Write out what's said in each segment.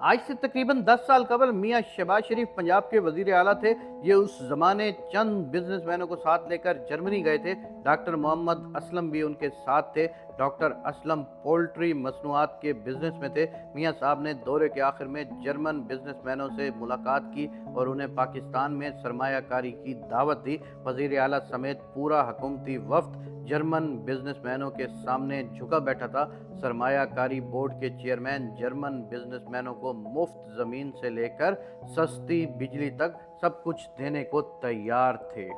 आज से तकरीबन 10 साल कबल मियाँ शहबाज शरीफ पंजाब के वजीर आला थे। ये उस ज़माने चंद बिजनेसमैनों को साथ लेकर जर्मनी गए थे। डॉक्टर मोहम्मद असलम भी उनके साथ थे। डॉक्टर असलम पोल्ट्री मसनूआत के बिजनेस में थे। मियाँ साहब ने दौरे के आखिर में जर्मन बिजनेसमैनों से मुलाकात की और उन्हें पाकिस्तान में सरमायाकारी की दावत दी। वजीर आला समेत पूरा हुकूमती वफ्द जर्मन बिजनेसमैनों के सामने झुका बैठा था। सरमायाकारी बोर्ड के चेयरमैन जर्मन बिजनेसमैनों को मुफ्त ज़मीन से लेकर सस्ती बिजली तक सब कुछ देने को तैयार थे।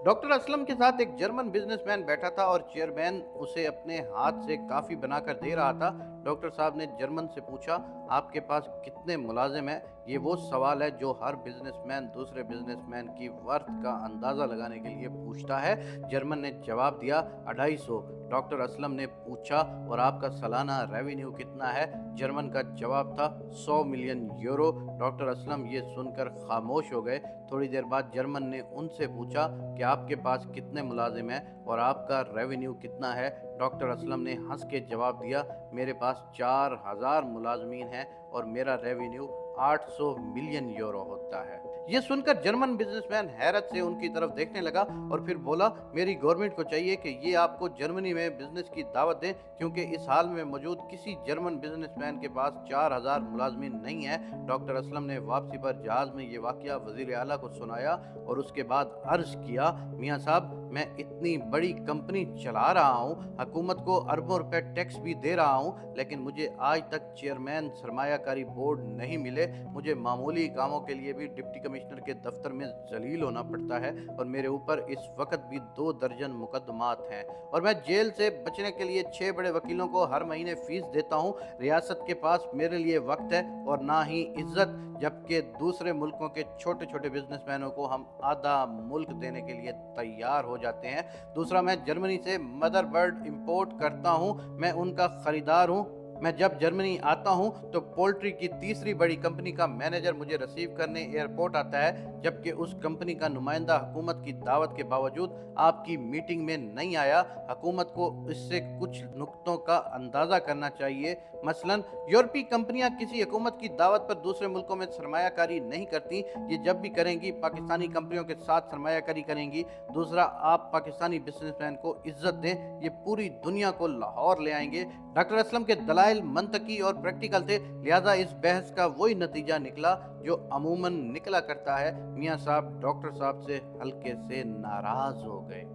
डॉक्टर असलम के साथ एक जर्मन बिजनेसमैन बैठा था और चेयरमैन उसे अपने हाथ से काफ़ी बनाकर दे रहा था। डॉक्टर साहब ने जर्मन से पूछा, आपके पास कितने मुलाजिम हैं? ये वो सवाल है जो हर बिजनेसमैन दूसरे बिजनेसमैन की वर्थ का अंदाज़ा लगाने के लिए पूछता है। जर्मन ने जवाब दिया, 250। डॉक्टर असलम ने पूछा, और आपका सालाना रेवेन्यू कितना है? जर्मन का जवाब था 100 मिलियन यूरो। डॉक्टर असलम ये सुनकर खामोश हो गए। थोड़ी देर बाद जर्मन ने उनसे पूछा कि आपके पास कितने मुलाजिम हैं और आपका रेवेन्यू कितना है? डॉक्टर असलम ने हंस के जवाब दिया, मेरे पास 4000 मुलाजमीन हैं और मेरा रेवेन्यू 800 मिलियन यूरो होता है। ये सुनकर जर्मन बिजनेसमैन हैरत से उनकी तरफ देखने लगा और फिर बोला, मेरी गवर्नमेंट को चाहिए कि ये आपको जर्मनी में बिजनेस की दावत दें, क्योंकि इस हाल में मौजूद किसी जर्मन बिजनेसमैन के पास 4000 मुलाजमीन नहीं है। डॉक्टर असलम ने वापसी पर जहाज में ये वाकया वजीर आला को सुनाया और उसके बाद अर्ज किया, मियाँ साहब, मैं इतनी बड़ी कंपनी चला रहा हूँ, हुकूमत को अरबों रुपए टैक्स भी दे रहा हूँ, लेकिन मुझे आज तक चेयरमैन सरमायाकारी बोर्ड नहीं मिले। मुझे मामूली कामों के लिए भी डिप्टी कमिश्नर के दफ्तर में जलील होना पड़ता है और मेरे ऊपर इस वक्त भी 2 दर्जन मुकदमात हैं और मैं जेल से बचने के लिए 6 बड़े वकीलों को हर महीने फीस देता हूँ। रियासत के पास मेरे लिए वक्त है और ना ही इज्जत, जबकि दूसरे मुल्कों के छोटे छोटे बिजनेसमैनों को हम आधा मुल्क देने के लिए तैयार हो जाते हैं। दूसरा, मैं जर्मनी से मदर बर्ड इंपोर्ट करता हूँ, मैं उनका खरीदार हूँ। मैं जब जर्मनी आता हूं तो पोल्ट्री की तीसरी बड़ी कंपनी का मैनेजर मुझे रिसीव करने एयरपोर्ट आता है, जबकि उस कंपनी का नुमाइंदा हुकूमत की दावत के बावजूद आपकी मीटिंग में नहीं आया। हुकूमत को इससे कुछ नुक्तों का अंदाज़ा करना चाहिए। मसलन, यूरोपीय कंपनियां किसी हुकूमत की दावत पर दूसरे मुल्कों में सरमायाकारी नहीं करती। ये जब भी करेंगी पाकिस्तानी कंपनियों के साथ सरमायाकारी करेंगी। दूसरा, आप पाकिस्तानी बिजनेसमैन को इज्जत दें, ये पूरी दुनिया को लाहौर ले आएंगे। डॉक्टर असलम के दलाइल मंतकी और प्रैक्टिकल थे, लिहाजा इस बहस का वही नतीजा निकला जो अमूमन निकला करता है। मियाँ साहब डॉक्टर साहब से हल्के से नाराज हो गए।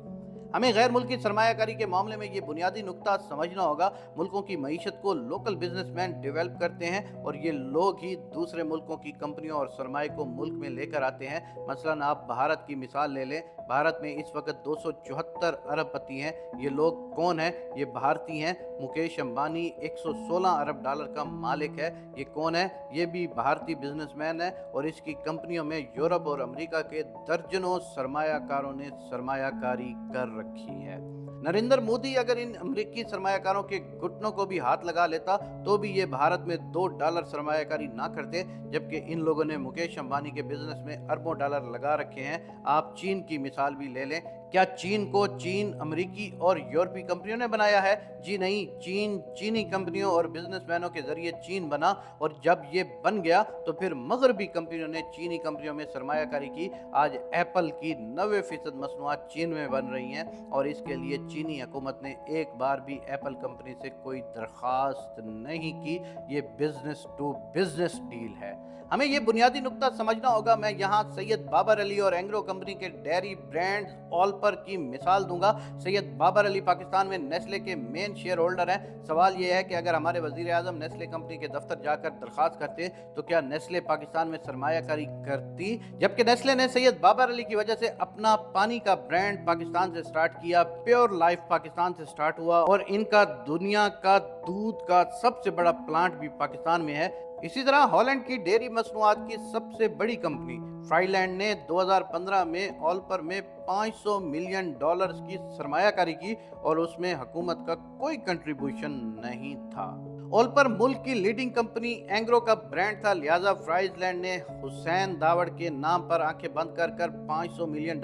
हमें गैर मुल्की सरमायाकारी के मामले में ये बुनियादी नुक्ता समझना होगा। मुल्कों की मईशत को लोकल बिजनेसमैन डेवलप करते हैं और ये लोग ही दूसरे मुल्कों की कंपनियों और सरमाए को मुल्क में लेकर आते हैं। मसलन आप भारत की मिसाल ले लें। भारत में इस वक्त 274 अरबपति हैं। ये लोग कौन हैं? ये भारतीय हैं। मुकेश अंबानी 116 अरब डॉलर का मालिक है। ये कौन है? ये भी भारतीय बिजनेसमैन है और इसकी कंपनियों में यूरोप और अमेरिका के दर्जनों सरमायाकारों ने सरमायाकारी कर रखी है। नरेंद्र मोदी अगर इन अमेरिकी सरमायाकारों के घुटनों को भी हाथ लगा लेता तो भी ये भारत में $2 सरमायाकारी ना करते, जबकि इन लोगों ने मुकेश अंबानी के बिजनेस में अरबों डॉलर लगा रखे हैं। आप चीन की मिसाल भी ले लें। क्या चीन को चीन अमेरिकी और यूरोपीय कंपनियों ने बनाया है? जी नहीं, चीन चीनी कंपनियों और बिजनेसमैनों के जरिए चीन बना और जब ये बन गया तो फिर मगरबी कंपनियों ने चीनी कंपनियों में सरमायाकारी की। आज एप्पल की 90% मसनूआत चीन में बन रही हैं और इसके लिए चीनी हुकूमत ने एक बार भी एप्पल कंपनी से कोई दरख्वास्त नहीं की। ये बिजनेस टू बिजनेस डील है। हमें ये बुनियादी नुक्ता समझना होगा। मैं यहाँ सैयद बाबर अली और एंग्रो कंपनी के डेयरी ब्रांड ऑलपर की मिसाल दूंगा। सैयद बाबर अली पाकिस्तान में नेस्ले के मेन शेयर होल्डर हैं। सवाल ये है कि अगर हमारे वजीर आजम नेस्ले कंपनी के दफ्तर जाकर दरख्वास्त करते तो क्या नेस्ले पाकिस्तान में सरमायाकारी करती? जबकि नेस्ले ने सैयद बाबर अली की वजह से अपना पानी का ब्रांड पाकिस्तान से स्टार्ट किया, प्योर लाइफ पाकिस्तान से स्टार्ट हुआ और इनका दुनिया का दूध का सबसे बड़ा प्लांट भी पाकिस्तान में है। इसी तरह हॉलैंड की डेयरी मसनूआत की सबसे बड़ी कंपनी फ्राइलैंड ने 2015 में ऑलपर में $500 मिलियन की सरमायाकारी की और उसमें हुकूमत का कोई कंट्रीब्यूशन नहीं था। ओलपर मुल्क की लीडिंग कंपनी एंग्रो का ब्रांड था, लिहाजा फ्राइजलैंड ने हुसैन दावड़ के नाम पर आंखें बंद कर कर $500 मिलियन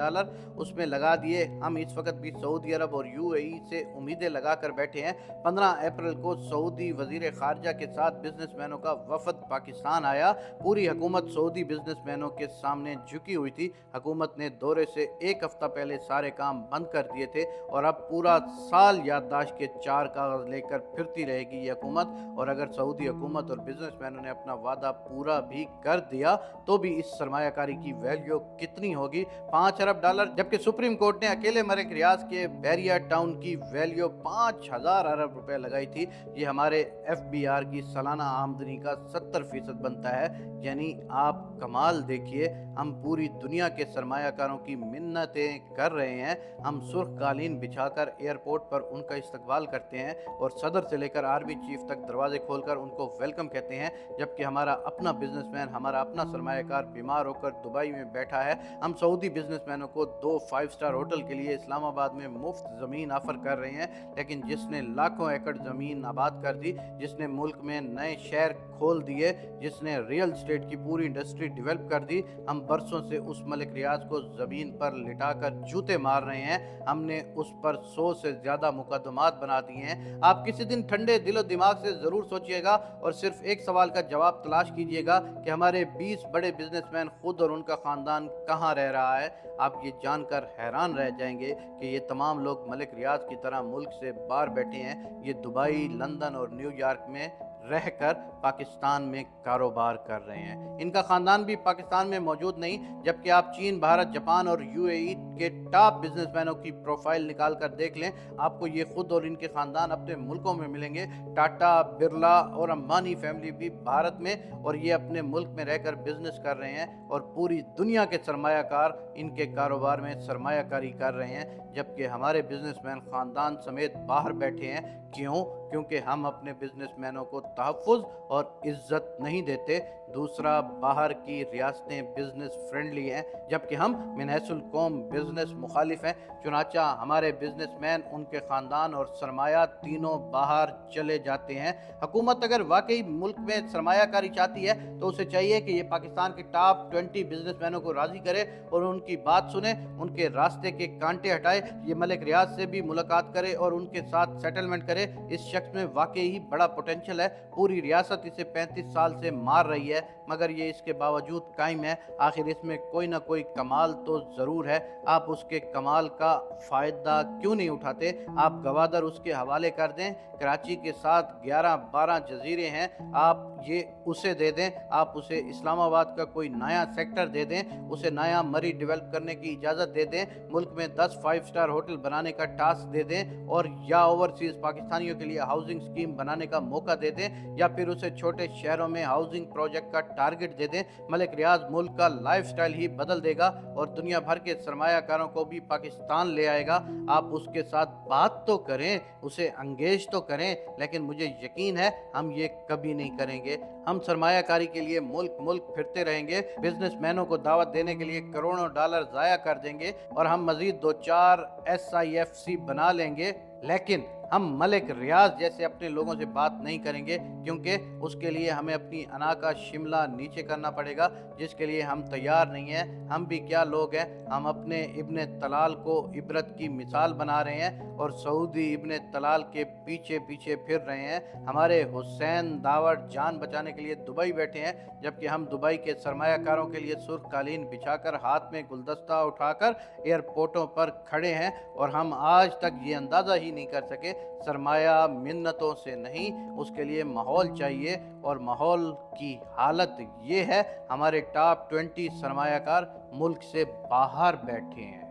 उसमें लगा दिए। हम इस वक्त भी सऊदी अरब और यूएई से उम्मीदें लगा कर बैठे हैं। 15 अप्रैल को सऊदी वजीर खारजा के साथ बिजनेसमैनों का वफद पाकिस्तान आया। पूरी हुकूमत सऊदी बिजनेसमैनों के सामने झुकी हुई थी। हुकूमत ने दौरे से एक हफ्ता पहले सारे काम बंद कर दिए थे और अब पूरा साल याददाश्त के 4 कागज लेकर फिरती रहेगी ये हुकूमत। और अगर सऊदी हुकूमत और बिजनेसमैनों ने अपना वादा पूरा भी कर दिया तो भी इस सरमायाकारी की वैल्यू कितनी होगी? $5 अरब, जबकि सुप्रीम कोर्ट ने अकेले मलिक रियाज के बैरिया टाउन की वैल्यू 5000 अरब रुपए लगाई थी। ये हमारे FBR की सालाना आमदनी का 70% बनता है। यानी आप कमाल देखिए, हम पूरी दुनिया के सरमायाकारों की मिन्नतें कर रहे हैं। हम सुर्ख कालीन बिछाकर एयरपोर्ट पर उनका इस्तकबाल करते हैं और सदर से लेकर आर्मी चीफ तक दरवाजे खोलकर उनको वेलकम कहते हैं, जबकि हमारा अपना बिजनेसमैन, हमारा अपना सरमायाकार बीमार होकर दुबई में बैठा है। हम सऊदी बिजनेसमैनों को 2 5 स्टार होटल के लिए इस्लामाबाद में मुफ्त ज़मीन ऑफर कर रहे हैं, लेकिन जिसने लाखों एकड़ ज़मीन आबाद कर दी, जिसने मुल्क में नए शहर खोल दिए, जिसने रियल स्टेट की पूरी इंडस्ट्री डेवलप कर दी, हम बरसों से उस मलिक रियाज को ज़मीन पर लिटाकर जूते मार रहे हैं। हमने उस पर 100 से ज़्यादा मुकदमात बना दिए हैं। आप किसी दिन ठंडे दिलो दिमाग से ज़रूर सोचिएगा और सिर्फ एक सवाल का जवाब तलाश कीजिएगा कि हमारे 20 बड़े बिजनेसमैन खुद और उनका ख़ानदान कहाँ रह रहा है। आप ये जानकर हैरान रह जाएंगे कि ये तमाम लोग मलिक रियाज की तरह मुल्क से बाहर बैठे हैं। ये दुबई, लंदन और न्यूयॉर्क में रहकर पाकिस्तान में कारोबार कर रहे हैं। इनका ख़ानदान भी पाकिस्तान में मौजूद नहीं, जबकि आप चीन, भारत, जापान और यूएई के टॉप बिजनेसमैनों की प्रोफाइल निकाल कर देख लें, आपको ये खुद और इनके ख़ानदान अपने मुल्कों में मिलेंगे। टाटा, बिरला और अंबानी फैमिली भी भारत में, और ये अपने मुल्क में रहकर बिजनेस कर रहे हैं और पूरी दुनिया के सरमायाकार इनके कारोबार में सरमायाकारी कर रहे हैं, जबकि हमारे बिजनेसमैन ख़ानदान समेत बाहर बैठे हैं। क्यों? क्योंकि हम अपने बिजनेसमैनों को तहफ़्फ़ुज़ और इज्जत नहीं देते। दूसरा, बाहर की रियासतें बिजनेस फ्रेंडली हैं, जबकि हम मिनहसुल कौम बिजनेस मुखालिफ हैं। चुनाचा हमारे बिजनेसमैन, उनके ख़ानदान और सरमाया तीनों बाहर चले जाते हैं। हुकूमत अगर वाकई मुल्क में सरमायाकारी चाहती है तो उसे चाहिए कि ये पाकिस्तान के टॉप 20 बिजनेसमैनों को राज़ी करे और उनकी बात सुने, उनके रास्ते के कांटे हटाए। ये मलिक रियाज से भी मुलाकात करे और उनके साथ सेटलमेंट करे। इस शख्स में वाकई ही बड़ा पोटेंशियल है। पूरी रियासत इसे 35 साल से मार रही है, मगर ये इसके बावजूद कायम है। आखिर इसमें कोई ना कोई कमाल तो ज़रूर है। आप उसके कमाल का फ़ायदा क्यों नहीं उठाते? आप गवादर उसके हवाले कर दें। कराची के साथ 11-12 जजीरे हैं, आप ये उसे दे दें। आप उसे इस्लामाबाद का कोई नया सेक्टर दे दें, उसे नया मरी डेवलप करने की इजाज़त दे दें, मुल्क में 10 5 स्टार होटल बनाने का टास्क दे दें, और या ओवरसीज़ पाकिस्तानियों के लिए हाउसिंग स्कीम बनाने का मौका दे दें, या फिर उसे छोटे शहरों में हाउसिंग प्रोजेक्ट का टारगेट दे दें। मलिक रियाज मुल्क का लाइफस्टाइल ही बदल देगा और दुनिया भर के सरमायाकारों को भी पाकिस्तान ले आएगा। आप उसके साथ बात तो करें, उसे अंगेज तो करें, लेकिन मुझे यकीन है हम ये कभी नहीं करेंगे। हम सरमायाकारी के लिए मुल्क मुल्क फिरते रहेंगे, बिजनेसमैनों को दावत देने के लिए करोड़ों डॉलर ज़ाया कर देंगे और हम मजीद 2-4 SIFC बना लेंगे, लेकिन हम मलिक रियाज जैसे अपने लोगों से बात नहीं करेंगे, क्योंकि उसके लिए हमें अपनी अना का शिमला नीचे करना पड़ेगा, जिसके लिए हम तैयार नहीं हैं। हम भी क्या लोग हैं? हम अपने इब्ने तलाल को इबरत की मिसाल बना रहे हैं और सऊदी इब्ने तलाल के पीछे पीछे फिर रहे हैं। हमारे हुसैन दावड़ जान बचाने के लिए दुबई बैठे हैं, जबकि हम दुबई के सरमायाकारों के लिए सुर्ख कालीन बिछाकर, हाथ में गुलदस्ता उठाकर एयरपोर्टों पर खड़े हैं, और हम आज तक ये अंदाज़ा ही नहीं कर सके। सरमाया मिन्नतों से नहीं, उसके लिए माहौल चाहिए, और माहौल की हालत ये है, हमारे टॉप 20 सरमायाकार मुल्क से बाहर बैठे हैं।